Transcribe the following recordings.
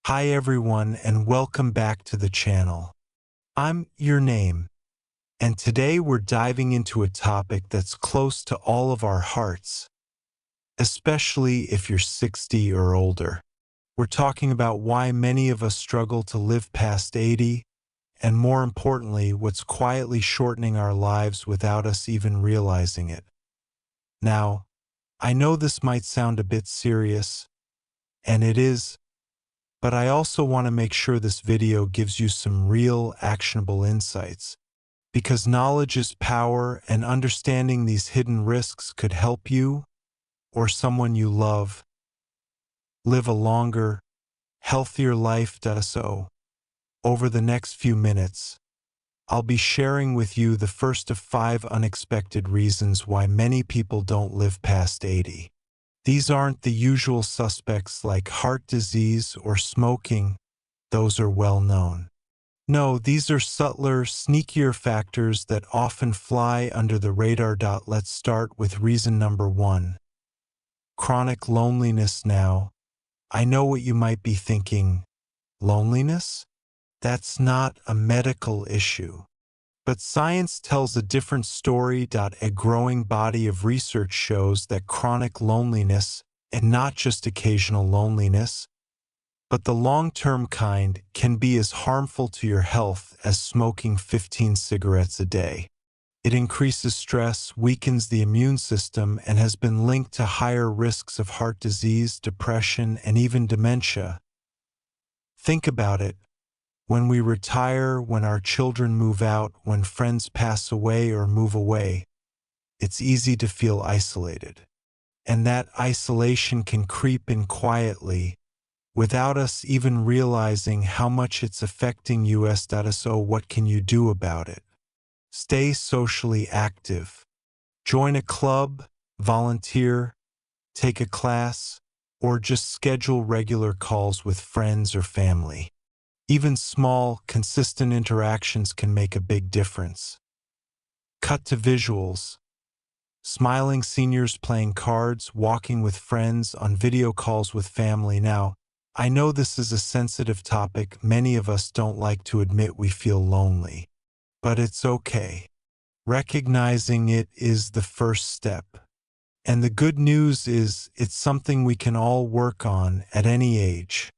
Hi everyone and welcome back to the channel. I'm your name, and today we're diving into a topic that's close to all of our hearts, especially if you're 60 or older. We're talking about why many of us struggle to live past 80, and more importantly, what's quietly shortening our lives without us even realizing it. Now, I know this might sound a bit serious, and it is, but I also want to make sure this video gives you some real, actionable insights, because knowledge is power and understanding these hidden risks could help you, or someone you love, live a longer, healthier life. So, over the next few minutes, I'll be sharing with you the first of 5 unexpected reasons why many people don't live past 80. These aren't the usual suspects like heart disease or smoking. Those are well known. No, these are subtler, sneakier factors that often fly under the radar. Let's start with reason number 1. Chronic loneliness. Now, I know what you might be thinking. Loneliness? That's not a medical issue. But science tells a different story. A growing body of research shows that chronic loneliness, and not just occasional loneliness, but the long-term kind, can be as harmful to your health as smoking 15 cigarettes a day. It increases stress, weakens the immune system, and has been linked to higher risks of heart disease, depression, and even dementia. Think about it. When we retire, when our children move out, when friends pass away or move away, it's easy to feel isolated. And that isolation can creep in quietly, without us even realizing how much it's affecting us. So what can you do about it? Stay socially active. Join a club, volunteer, take a class, or just schedule regular calls with friends or family. Even small, consistent interactions can make a big difference. Cut to visuals. Smiling seniors playing cards, walking with friends, on video calls with family. Now, I know this is a sensitive topic. Many of us don't like to admit we feel lonely. But it's okay. Recognizing it is the first step. And the good news is it's something we can all work on at any age.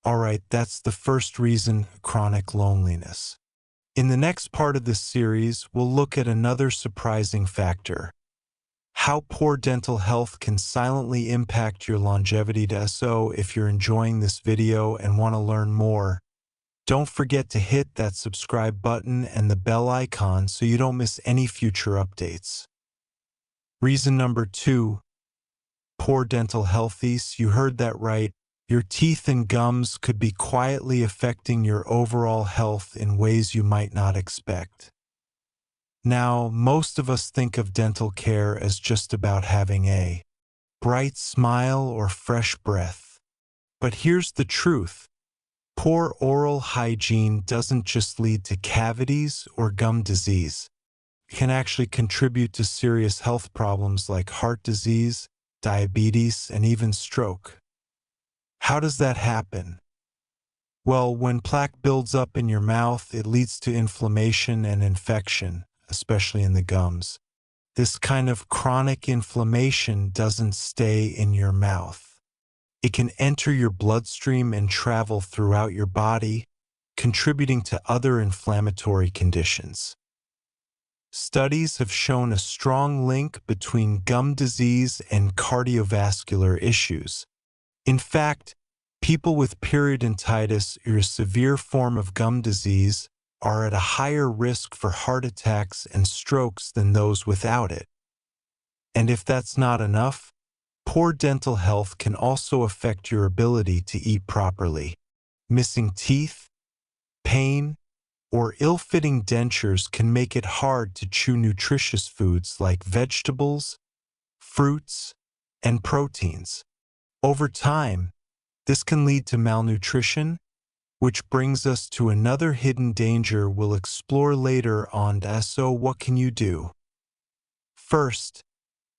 Alright, that's the first reason, chronic loneliness. In the next part of this series, we'll look at another surprising factor: how poor dental health can silently impact your longevity. So if you're enjoying this video and want to learn more, don't forget to hit that subscribe button and the bell icon so you don't miss any future updates. Reason number 2, poor dental health. You heard that right. Your teeth and gums could be quietly affecting your overall health in ways you might not expect. Now, most of us think of dental care as just about having a bright smile or fresh breath. But here's the truth. Poor oral hygiene doesn't just lead to cavities or gum disease. It can actually contribute to serious health problems like heart disease, diabetes, and even stroke. How does that happen? Well, when plaque builds up in your mouth, it leads to inflammation and infection, especially in the gums. This kind of chronic inflammation doesn't stay in your mouth. It can enter your bloodstream and travel throughout your body, contributing to other inflammatory conditions. Studies have shown a strong link between gum disease and cardiovascular issues. In fact, people with periodontitis, or a severe form of gum disease, are at a higher risk for heart attacks and strokes than those without it. And if that's not enough, poor dental health can also affect your ability to eat properly. Missing teeth, pain, or ill-fitting dentures can make it hard to chew nutritious foods like vegetables, fruits, and proteins. Over time, this can lead to malnutrition, which brings us to another hidden danger we'll explore later on. So what can you do? First,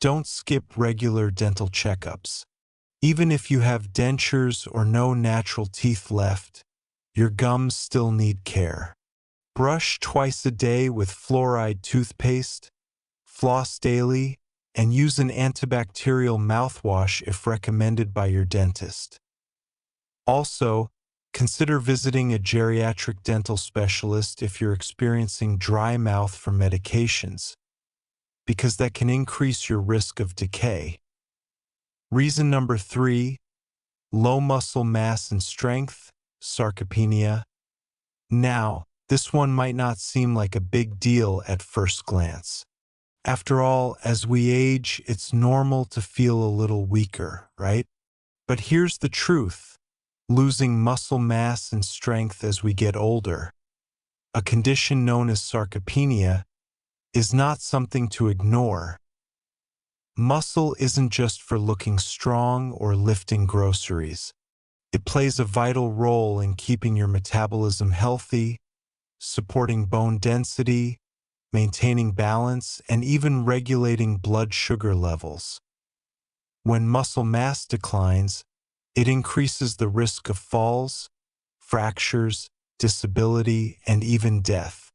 don't skip regular dental checkups. Even if you have dentures or no natural teeth left, your gums still need care. Brush twice a day with fluoride toothpaste, floss daily, and use an antibacterial mouthwash if recommended by your dentist. Also, consider visiting a geriatric dental specialist if you're experiencing dry mouth from medications, because that can increase your risk of decay. Reason number 3, low muscle mass and strength, sarcopenia. Now, this one might not seem like a big deal at first glance. After all, as we age, it's normal to feel a little weaker, right? But here's the truth. Losing muscle mass and strength as we get older, a condition known as sarcopenia, is not something to ignore. Muscle isn't just for looking strong or lifting groceries. It plays a vital role in keeping your metabolism healthy, supporting bone density, maintaining balance, and even regulating blood sugar levels. When muscle mass declines, it increases the risk of falls, fractures, disability, and even death.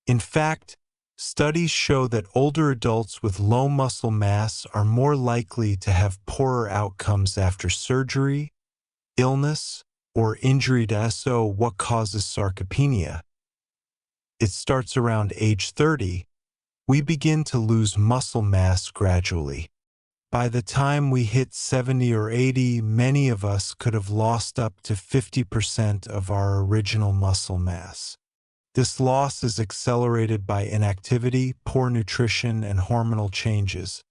In fact, studies show that older adults with low muscle mass are more likely to have poorer outcomes after surgery, illness, or injury. So, what causes sarcopenia? It starts around age 30. We begin to lose muscle mass gradually. By the time we hit 70 or 80, many of us could have lost up to 50% of our original muscle mass. This loss is accelerated by inactivity, poor nutrition, and hormonal changes.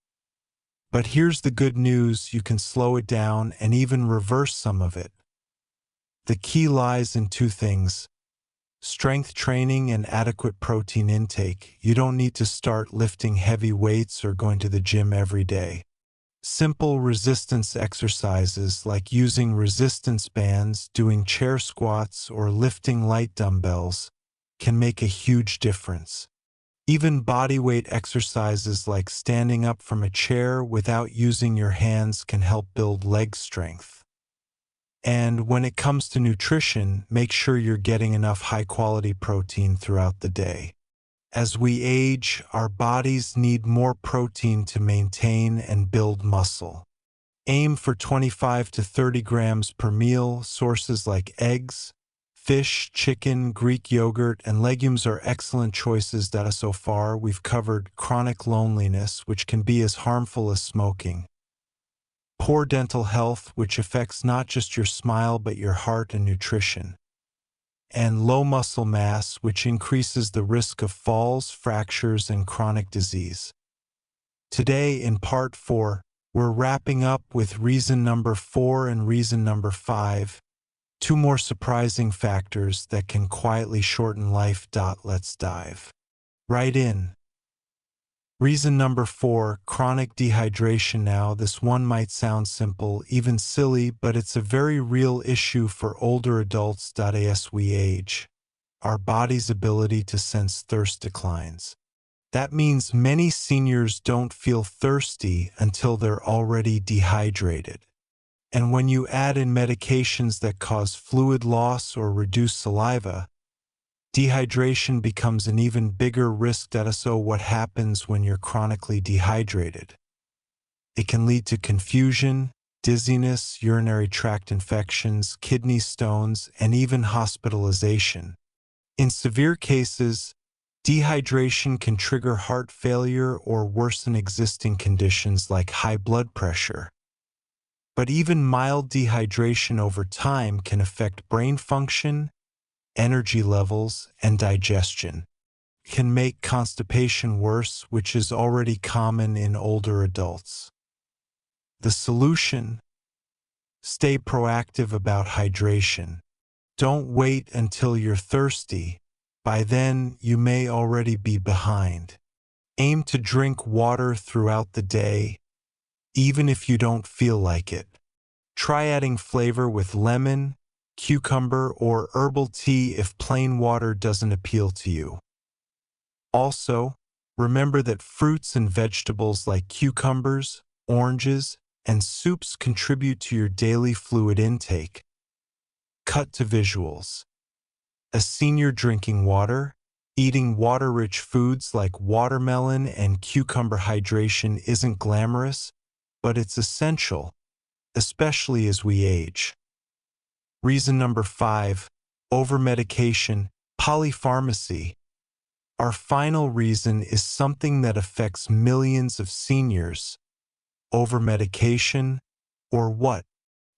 But here's the good news: you can slow it down and even reverse some of it. The key lies in 2 things: strength training and adequate protein intake. You don't need to start lifting heavy weights or going to the gym every day. Simple resistance exercises like using resistance bands, doing chair squats, or lifting light dumbbells can make a huge difference. Even bodyweight exercises like standing up from a chair without using your hands can help build leg strength. And when it comes to nutrition, make sure you're getting enough high-quality protein throughout the day. As we age, our bodies need more protein to maintain and build muscle. Aim for 25 to 30 grams per meal. Sources like eggs, fish, chicken, Greek yogurt, and legumes are excellent choices. So far, we've covered chronic loneliness, which can be as harmful as smoking. Poor dental health, which affects not just your smile but your heart and nutrition. And low muscle mass, which increases the risk of falls, fractures, and chronic disease. Today, in part 4, we're wrapping up with reason number 4 and reason number 5, 2 more surprising factors that can quietly shorten life. Let's dive right in. Reason number 4, chronic dehydration. Now, this one might sound simple, even silly, but it's a very real issue for older adults. As we age, our body's ability to sense thirst declines. That means many seniors don't feel thirsty until they're already dehydrated. And when you add in medications that cause fluid loss or reduce saliva, dehydration becomes an even bigger risk. So what happens when you're chronically dehydrated? It can lead to confusion, dizziness, urinary tract infections, kidney stones, and even hospitalization. In severe cases, dehydration can trigger heart failure or worsen existing conditions like high blood pressure. But even mild dehydration over time can affect brain function, energy levels, and digestion. It can make constipation worse, which is already common in older adults. The solution: stay proactive about hydration. Don't wait until you're thirsty. By then, you may already be behind. Aim to drink water throughout the day, even if you don't feel like it. Try adding flavor with lemon, cucumber, or herbal tea if plain water doesn't appeal to you. Also, remember that fruits and vegetables like cucumbers, oranges, and soups contribute to your daily fluid intake. Cut to visuals. A senior drinking water, eating water-rich foods like watermelon and cucumber hydration isn't glamorous, but it's essential, especially as we age. Reason number 5, overmedication, polypharmacy. Our final reason is something that affects millions of seniors. Overmedication, or what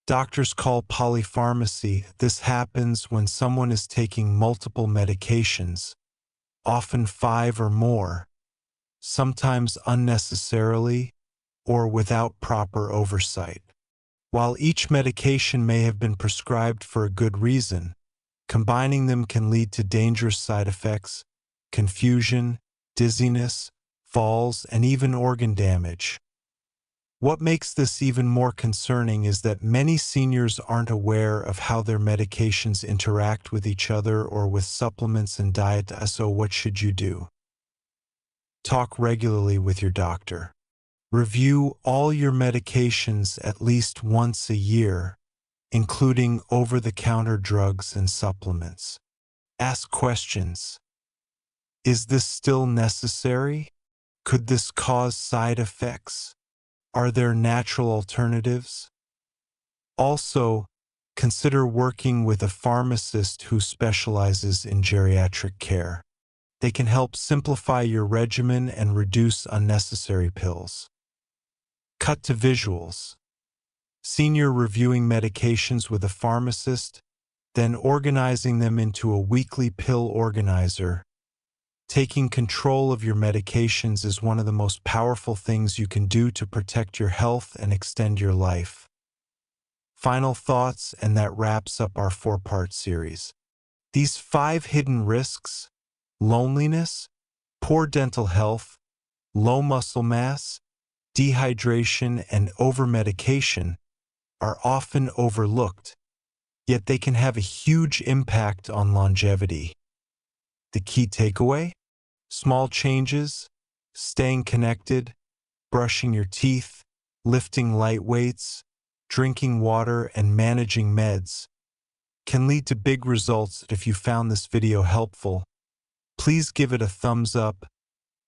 doctors call polypharmacy. This happens when someone is taking multiple medications, often 5 or more, sometimes unnecessarily or without proper oversight. While each medication may have been prescribed for a good reason, combining them can lead to dangerous side effects, confusion, dizziness, falls, and even organ damage. What makes this even more concerning is that many seniors aren't aware of how their medications interact with each other or with supplements and diet. So what should you do? Talk regularly with your doctor. Review all your medications at least once a year, including over-the-counter drugs and supplements. Ask questions. Is this still necessary? Could this cause side effects? Are there natural alternatives? Also, consider working with a pharmacist who specializes in geriatric care. They can help simplify your regimen and reduce unnecessary pills. Cut to visuals. Senior reviewing medications with a pharmacist, then organizing them into a weekly pill organizer. Taking control of your medications is one of the most powerful things you can do to protect your health and extend your life. Final thoughts, and that wraps up our 4-part series. These 5 hidden risks: loneliness, poor dental health, low muscle mass, dehydration, and overmedication, are often overlooked, yet they can have a huge impact on longevity. The key takeaway? Small changes, staying connected, brushing your teeth, lifting light weights, drinking water, and managing meds can lead to big results. If you found this video helpful, please give it a thumbs up,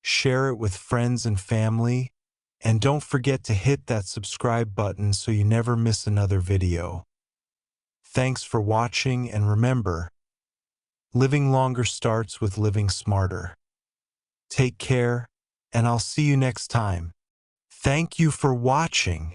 share it with friends and family, and don't forget to hit that subscribe button so you never miss another video. Thanks for watching, and remember, living longer starts with living smarter. Take care, and I'll see you next time. Thank you for watching.